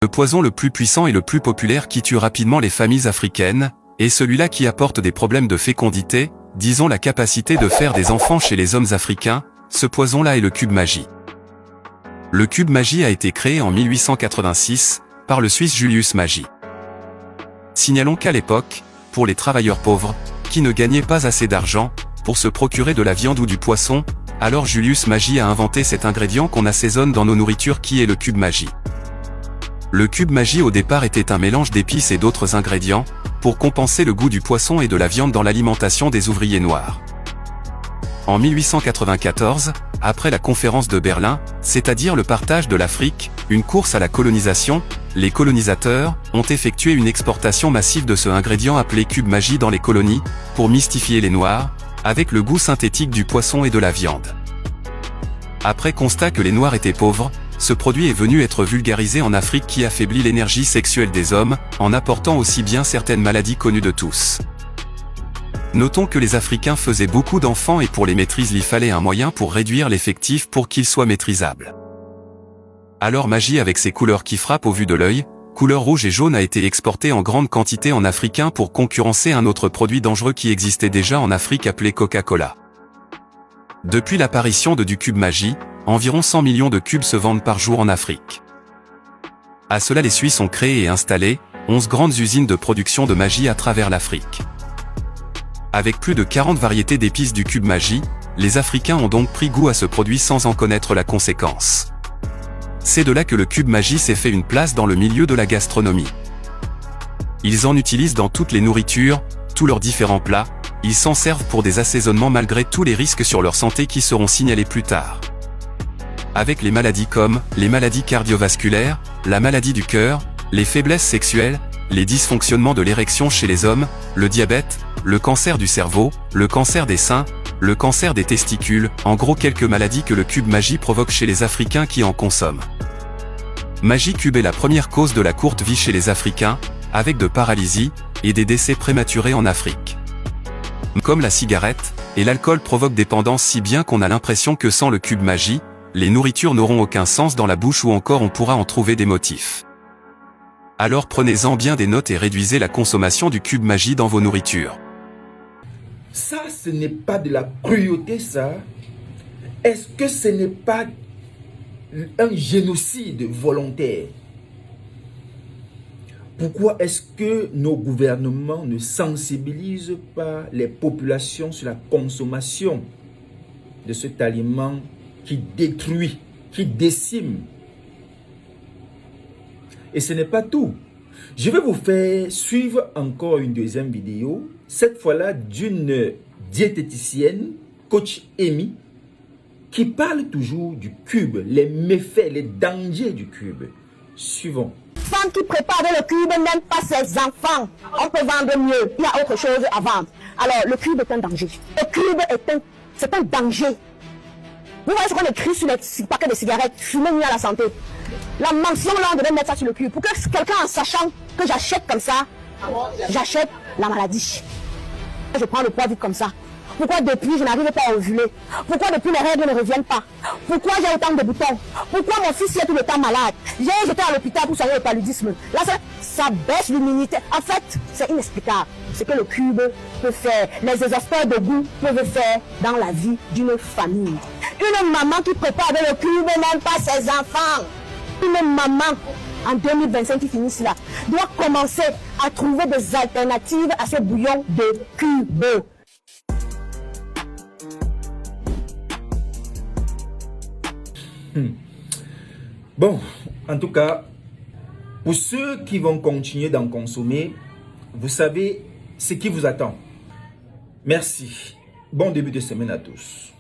Le poison le plus puissant et le plus populaire qui tue rapidement les familles africaines, est celui-là qui apporte des problèmes de fécondité, disons la capacité de faire des enfants chez les hommes africains, ce poison-là est le cube magie. Le cube magie a été créé en 1886, par le Suisse Julius Magie. Signalons qu'à l'époque, pour les travailleurs pauvres, qui ne gagnaient pas assez d'argent, pour se procurer de la viande ou du poisson, alors Julius Magie a inventé cet ingrédient qu'on assaisonne dans nos nourritures qui est le cube magie. Le cube magie au départ était un mélange d'épices et d'autres ingrédients, pour compenser le goût du poisson et de la viande dans l'alimentation des ouvriers noirs. En 1894, après la conférence de Berlin, c'est-à-dire le partage de l'Afrique, une course à la colonisation, les colonisateurs ont effectué une exportation massive de ce ingrédient appelé cube magie dans les colonies, pour mystifier les Noirs, avec le goût synthétique du poisson et de la viande. Après constat que les Noirs étaient pauvres, ce produit est venu être vulgarisé en Afrique qui affaiblit l'énergie sexuelle des hommes, en apportant aussi bien certaines maladies connues de tous. Notons que les Africains faisaient beaucoup d'enfants et pour les maîtrises il fallait un moyen pour réduire l'effectif pour qu'ils soient maîtrisables. Alors magie avec ses couleurs qui frappent au vu de l'œil, couleur rouge et jaune a été exportée en grande quantité en africain pour concurrencer un autre produit dangereux qui existait déjà en Afrique appelé Coca-Cola. Depuis l'apparition du cube magie, environ 100 millions de cubes se vendent par jour en Afrique. À cela les Suisses ont créé et installé 11 grandes usines de production de magie à travers l'Afrique. Avec plus de 40 variétés d'épices du cube magie, les Africains ont donc pris goût à ce produit sans en connaître la conséquence. C'est de là que le cube magie s'est fait une place dans le milieu de la gastronomie. Ils en utilisent dans toutes les nourritures, tous leurs différents plats, ils s'en servent pour des assaisonnements malgré tous les risques sur leur santé qui seront signalés plus tard. Avec les maladies comme les maladies cardiovasculaires, la maladie du cœur, les faiblesses sexuelles, les dysfonctionnements de l'érection chez les hommes, le diabète, le cancer du cerveau, le cancer des seins, le cancer des testicules, en gros quelques maladies que le cube magie provoque chez les Africains qui en consomment. Magie cube est la première cause de la courte vie chez les Africains, avec de paralysie, et des décès prématurés en Afrique. Comme la cigarette, et l'alcool provoquent dépendance si bien qu'on a l'impression que sans le cube magie, les nourritures n'auront aucun sens dans la bouche ou encore on pourra en trouver des motifs. Alors prenez-en bien des notes et réduisez la consommation du cube magie dans vos nourritures. Ça, ce n'est pas de la cruauté, ça. Est-ce que ce n'est pas un génocide volontaire? Pourquoi est-ce que nos gouvernements ne sensibilisent pas les populations sur la consommation de cet aliment qui détruit, qui décime? Et ce n'est pas tout. Je vais vous faire suivre encore une deuxième vidéo, cette fois-là d'une diététicienne, coach Amy, qui parle toujours du cube, les méfaits, les dangers du cube. Suivons. Femme qui prépare le cube n'aime pas ses enfants. On peut vendre mieux. Il y a autre chose à vendre. Alors, le cube est un danger. Le cube c'est un danger. Vous voyez ce qu'on écrit sur les paquets de cigarettes, fumer nuit à la santé. La mention là, on devait mettre ça sur le cube. Pour que quelqu'un, en sachant que j'achète comme ça, j'achète la maladie. Je prends le poids vite comme ça. Pourquoi depuis je n'arrive pas à ovuler? Pourquoi depuis mes règles ne reviennent pas? Pourquoi j'ai autant de boutons? Pourquoi mon fils est tout le temps malade? J'étais à l'hôpital pour soigner le paludisme. Là, ça baisse l'immunité. En fait, c'est inexplicable. Ce que le cube peut faire, les experts de goût peuvent faire dans la vie d'une famille. Une maman qui prépare avec le cube n'aime pas ses enfants. Une maman en 2025 qui finit cela doit commencer à trouver des alternatives à ce bouillon de cube. Bon, en tout cas, pour ceux qui vont continuer d'en consommer, vous savez ce qui vous attend. Merci. Bon début de semaine à tous.